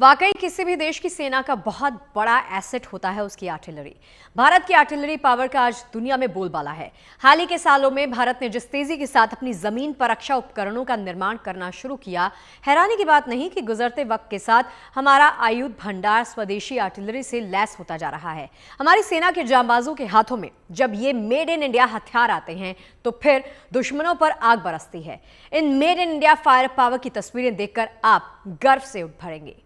वाकई किसी भी देश की सेना का बहुत बड़ा एसेट होता है उसकी आर्टिलरी। भारत की आर्टिलरी पावर का आज दुनिया में बोलबाला है। हाल ही के सालों में भारत ने जिस तेजी के साथ अपनी जमीन पर रक्षा उपकरणों का निर्माण करना शुरू किया, हैरानी की बात नहीं कि गुजरते वक्त के साथ हमारा आयुध भंडार स्वदेशी आर्टिलरी से लैस होता जा रहा है। हमारी सेना के जांबाजों के हाथों में जब ये मेड इन इंडिया हथियार आते हैं तो फिर दुश्मनों पर आग बरसती है। In made in India fire power की तस्वीरें देखकर आप गर्व से उठ भरेंगे।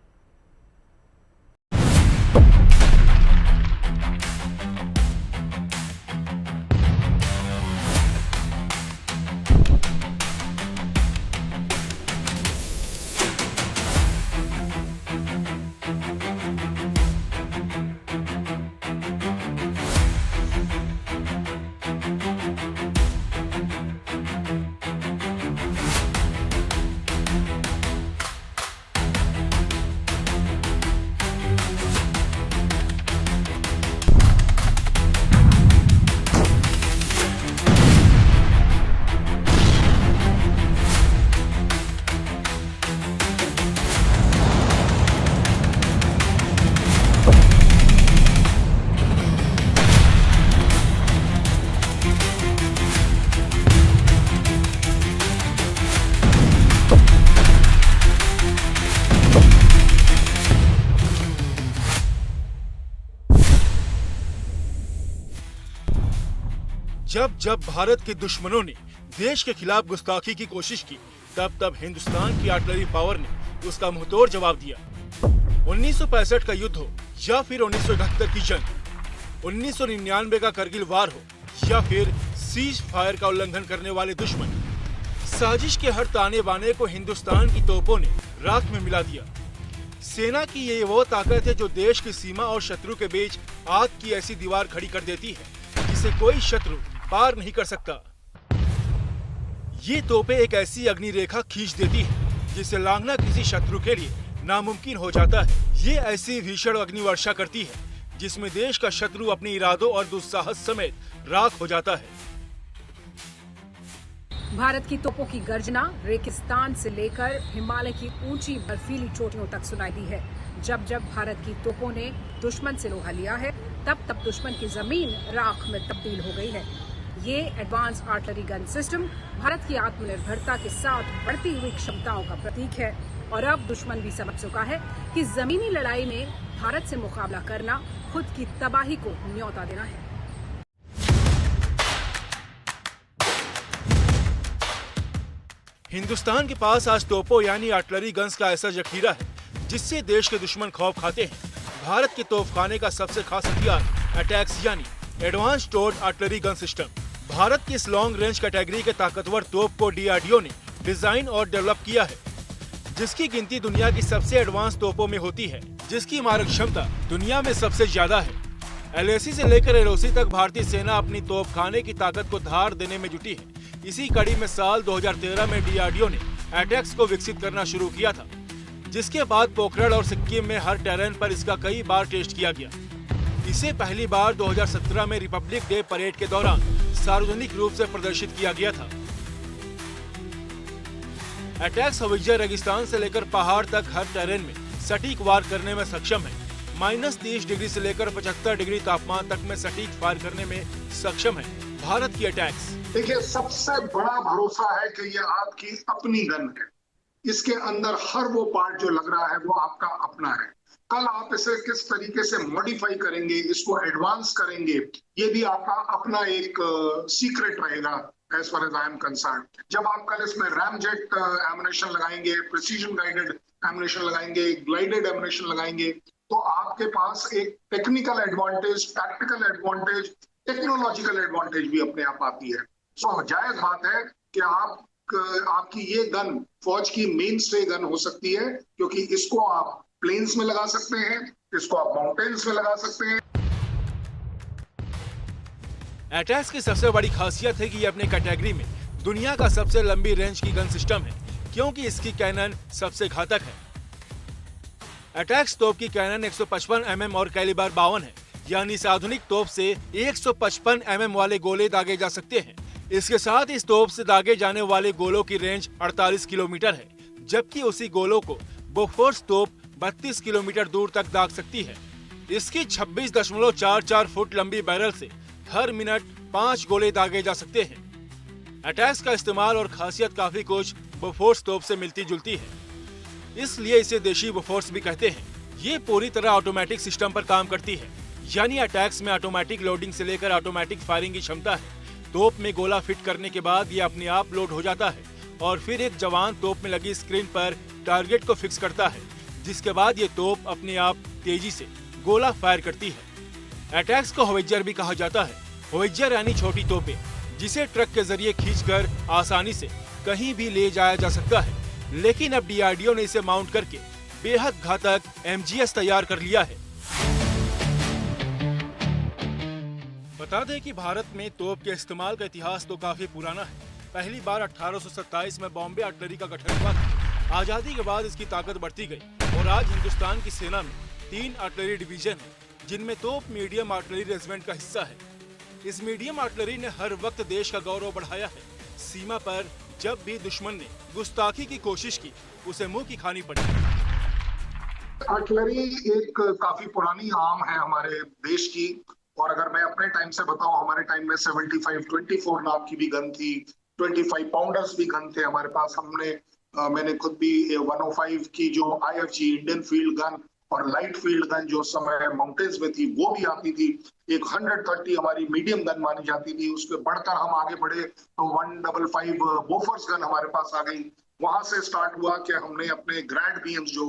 जब जब भारत के दुश्मनों ने देश के खिलाफ गुस्ताखी की कोशिश की, तब तब हिंदुस्तान की आर्टिलरी पावर ने उसका मुंहतोड़ जवाब दिया। 1965 का युद्ध हो या फिर 1971 की जंग, 1999 का करगिल वार हो या फिर सीज फायर का उल्लंघन करने वाले दुश्मन, साजिश के हर ताने बाने को हिंदुस्तान की तोपों ने राख में मिला दिया। सेना की ये वो ताकत है जो देश की सीमा और शत्रु के बीच आग की ऐसी दीवार खड़ी कर देती है जिसे कोई शत्रु पार नहीं कर सकता। ये तोपें एक ऐसी अग्नि रेखा खींच देती है जिसे लांघना किसी शत्रु के लिए नामुमकिन हो जाता है। ये ऐसी भीषण अग्नि वर्षा करती है जिसमें देश का शत्रु अपने इरादों और दुस्साहस समेत राख हो जाता है। भारत की तोपों की गर्जना रेगिस्तान से लेकर हिमालय की ऊंची बर्फीली चोटियों तक सुनाई दी है। जब जब भारत की तोपों ने दुश्मन से लोहा लिया है, तब तब दुश्मन की जमीन राख में तब्दील हो गई है। ये advance artillery gun system Bharat की आत्मनिर्भरता के साथ बढ़ती हुई क्षमताओं का प्रतीक है और अब दुश्मन भी समझ चुका है कि जमीनी लड़ाई में भारत से मुकाबला करना खुद की तबाही को न्योता देना है। हिंदुस्तान के पास आज तोपों यानी आर्टिलरी गन्स का ऐसा जखीरा है जिससे देश के दुश्मन खौफ खाते हैं। भारत के तोपखाने का सबसे खास हथियार अटैक्स यानी एडवांस टोर्ड आर्टिलरी गन सिस्टम। भारत की इस लॉन्ग रेंज कैटेगरी के ताकतवर तोप को डीआरडीओ ने डिजाइन और डेवलप किया है, जिसकी गिनती दुनिया की सबसे एडवांस तोपों में होती है, जिसकी मारक क्षमता दुनिया में सबसे ज्यादा है। एलएसी से लेकर एलओसी तक भारतीय सेना अपनी तोपखाने की ताकत को धार देने में जुटी है। इसी कड़ी में साल 2013 में डीआरडीओ ने अटैक्स को विकसित करना शुरू किया था, जिसके बाद पोखरण और सिक्किम में हर टेरेन पर इसका कई बार टेस्ट किया गया। इसे पहली बार 2017 में रिपब्लिक डे परेड के दौरान सार्वजनिक रूप से प्रदर्शित किया गया था। अटैक्स हविज्जा रेगिस्तान से लेकर पहाड़ तक हर टेरेन में सटीक वार करने में सक्षम है। -30 डिग्री से लेकर 75 डिग्री तापमान तक में सटीक फायर करने में सक्षम है भारत की अटैक्स। देखिए, सबसे बड़ा भरोसा है कि ये आपकी अपनी गन है। इसके अंदर हर वो पार्ट जो लग रहा है वो आपका अपना है। कल आप इसे किस तरीके से मॉडिफाई करेंगे, इसको एडवांस करेंगे, ये भी आपका अपना एक सीक्रेट रहेगा as far as I am concern. जब आप कल इसमें रैमजेट एमुनेशन लगाएंगे, प्रिसीजन गाइडेड एमुनेशन लगाएंगे, ग्लाइडेड एमुनेशन लगाएंगे, तो आपके पास एक technical advantage, tactical advantage, technological advantage भी अपने आप आती है। सो जायज बात है कि आपकी ये गन फौज की मेन स्टे गन हो सकती है, क्योंकि इसको आप प्लेन्स में लगा सकते हैं, इसको आप माउंटेन्स में लगा सकते हैं। अटैक्स की सबसे बड़ी खासियत है कि ये अपने कैटेगरी में दुनिया का सबसे लंबी रेंज की गन सिस्टम है, क्योंकि इसकी कैनन सबसे घातक है। अटैक्स तोप की कैनन 155 mm और कैलिबर 52 है, यानी इस आधुनिक तोप से 155 mm वाले गोले दागे जा सकते हैं। इसके साथ इस तोप से दागे जाने वाले गोलों की रेंज 48 किलोमीटर है, जबकि उसी गोलों को बोफोर्स तोप 32 किलोमीटर दूर तक दाग सकती है। इसकी 26.44 फुट लंबी बैरल से हर मिनट 5 गोले दागे जा सकते हैं। अटैक्स का इस्तेमाल और खासियत काफी कुछ बोफोर्स तोप से मिलती जुलती है, इसलिए इसे देशी बोफोर्स भी कहते हैं। ये पूरी तरह ऑटोमेटिक सिस्टम पर काम करती है, यानी अटैक्स में ऑटोमेटिक लोडिंग से लेकर ऑटोमेटिक फायरिंग की क्षमता है। तोप में गोला फिट करने के बाद ये अपने आप लोड हो जाता है और फिर एक जवान तोप में लगी स्क्रीन पर टारगेट को फिक्स करता है, जिसके बाद ये तोप अपने आप तेजी से गोला फायर करती है। अटैक्स को होवित्जर भी कहा जाता है। होवित्जर यानी छोटी तोपें, जिसे ट्रक के जरिए खींचकर आसानी से कहीं भी ले जाया जा सकता है, लेकिन अब डीआरडीओ ने इसे माउंट करके बेहद घातक MGS तैयार कर लिया है। बता दें कि भारत में तोप के इस्तेमाल का इतिहास तो काफी पुराना है। पहली बार 1827 में बॉम्बे आर्टिलरी का गठन हुआ था। आजादी के बाद इसकी ताकत बढ़ती गई और आज हिंदुस्तान की सेना में 3 आर्टिलरी डिवीजन है, जिनमें तोप मीडियम आर्टिलरी रेजिमेंट का हिस्सा है। इस मीडियम आर्टिलरी ने हर वक्त देश का गौरव बढ़ाया है। सीमा पर जब भी दुश्मन ने गुस्ताखी की कोशिश की, उसे मुंह की खानी पड़ी। आर्टिलरी एक काफी पुरानी आर्म है हमारे देश की, और अगर मैं अपने टाइम से बताऊं, हमारे टाइम में 75-24 नाम की भी गन थी, 25 पाउंडर्स भी गन थे हमारे पास। मैंने खुद भी 105 की जो IFG इंडियन फील्ड गन और लाइट फील्ड गन जो समय माउंटेन्स में थी वो भी आती थी। एक 130 हमारी मीडियम गन मानी जाती थी। उसके बढ़कर हम आगे बढ़े तो 155 बोफर्स गन हमारे पास आ गई। वहां से स्टार्ट हुआ कि हमने अपने ग्रैंड BMs जो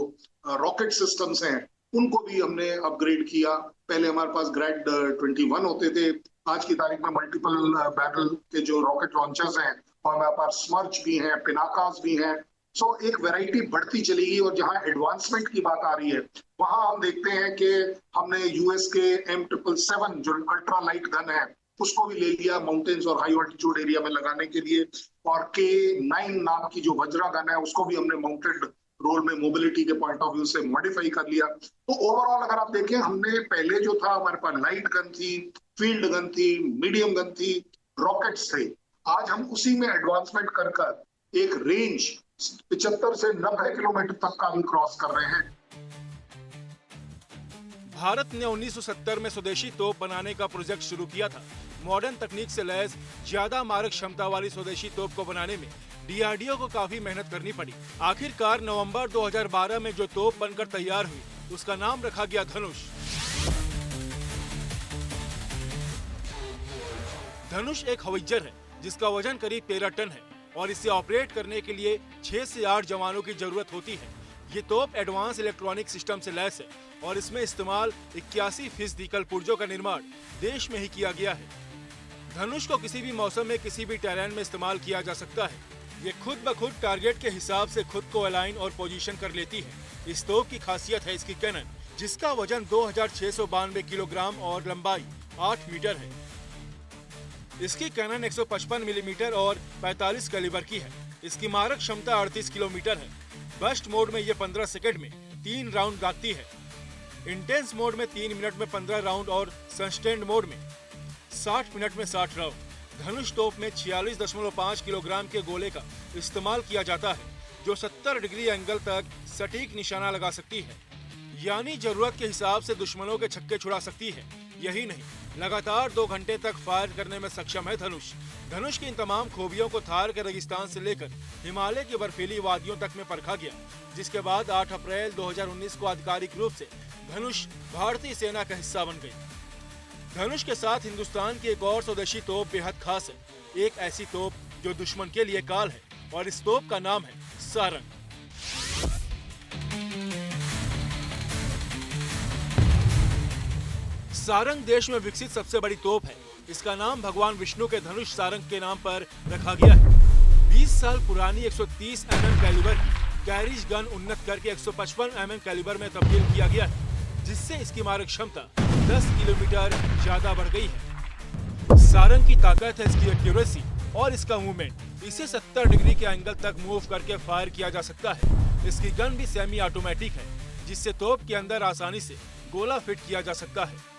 रॉकेट सिस्टम्स हैं उनको भी हमने अपग्रेड किया। पहले हमारे पास ग्रैंड 21 होते थे, आज की तारीख में मल्टीपल बैरल के जो रॉकेट लॉन्चर्स हैं, और हमारे पास स्मर्च भी हैं, पिनाकास भी हैं। सो एक वैरायटी बढ़ती चलेगी, और जहां एडवांसमेंट की बात आ रही है वहां हम देखते हैं कि हमने US के M777 जो अल्ट्रा लाइट गन है उसको भी ले लिया माउंटेन्स और हाई ऑल्टीट्यूड एरिया में लगाने के लिए, और K9 नाम की जो वज्रा गन है उसको भी हमने माउंटेड रोल में मोबिलिटी के पॉइंट ऑफ व्यू से मॉडिफाई कर लिया। तो ओवरऑल अगर आप देखें, हमने पहले जो था हमारे पास लाइट गन थी, फील्ड गन थी, मीडियम गन थी, रॉकेट्स थे। आज हम उसी में एडवांसमेंट कर एक रेंज 75 से 90 किलोमीटर तक का भी क्रॉस कर रहे हैं। भारत ने 1970 में स्वदेशी तोप बनाने का प्रोजेक्ट शुरू किया था। मॉडर्न तकनीक से लैस ज्यादा मारक क्षमता वाली स्वदेशी तोप को बनाने में DRDO को काफी मेहनत करनी पड़ी। आखिरकार नवंबर 2012 में जो तोप बनकर तैयार हुई, उसका नाम रखा गया धनुष। धनुष एक होवित्जर है जिसका वजन करीब 13 टन है और इसे ऑपरेट करने के लिए 6 से 8 जवानों की जरूरत होती है। ये तोप एडवांस इलेक्ट्रॉनिक सिस्टम से लैस है और इसमें इस्तेमाल 81% कलपुर्जों का निर्माण देश में ही किया गया है। धनुष को किसी भी मौसम में किसी भी टेरेन में इस्तेमाल किया जा सकता है। ये खुद ब खुद टारगेट के हिसाब से खुद को अलाइन और पोजीशन कर लेती है। इस तोप की खासियत है इसकी कैनन, जिसका वजन 2692 किलोग्राम और लंबाई 8 मीटर है। इसकी कैनन 155 मिलीमीटर और 45 कैलिबर की है। इसकी मारक क्षमता 38 किलोमीटर है। बस्ट मोड में ये 15 सेकंड में 3 राउंड दागती है। इंटेंस मोड में 3 मिनट में 15 राउंड और सस्टेन्ड मोड में 60 मिनट में 60 राउंड। धनुष तोप में 46.5 किलोग्राम के गोले का इस्तेमाल किया जाता है, जो 70 डिग्री एंगल तक सटीक निशाना लगा सकती है, यानी जरूरत के हिसाब से दुश्मनों के छक्के छुड़ा सकती है। यही नहीं, लगातार 2 घंटे तक फायर करने में सक्षम है धनुष। धनुष की इन तमाम खूबियों को थार के रेगिस्तान से लेकर हिमालय की बर्फीली वादियों तक में परखा गया, जिसके बाद 8 अप्रैल 2019 को आधिकारिक रूप से धनुष भारतीय सेना का हिस्सा बन गई। धनुष के साथ हिंदुस्तान की एक और स्वदेशी तोप बेहद खास है। एक ऐसी तोप जो दुश्मन के लिए काल है, और इस तोप का नाम है सारंग। सारंग देश में विकसित सबसे बड़ी तोप है। इसका नाम भगवान विष्णु के धनुष सारंग के नाम पर रखा गया है। 20 साल पुरानी 130 mm कैलिबर की कैरिज गन उन्नत करके 155 mm कैलिबर में तब्दील किया गया है, जिससे इसकी मारक क्षमता 10 किलोमीटर ज्यादा बढ़ गई है। सारंग की ताकत है इसकी एक्यूरेसी और इसका मूवमेंट। इसे 70 डिग्री के एंगल तक मूव करके फायर किया जा सकता है। इसकी गन भी सेमी ऑटोमेटिक है, जिससे तोप के अंदर आसानी से गोला फिट किया जा सकता है।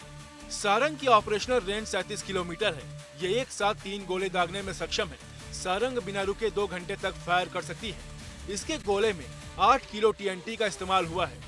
सारंग की ऑपरेशनल रेंज 37 किलोमीटर है। ये एक साथ 3 गोले दागने में सक्षम है। सारंग बिना रुके 2 घंटे तक फायर कर सकती है। इसके गोले में 8 किलो TNT का इस्तेमाल हुआ है।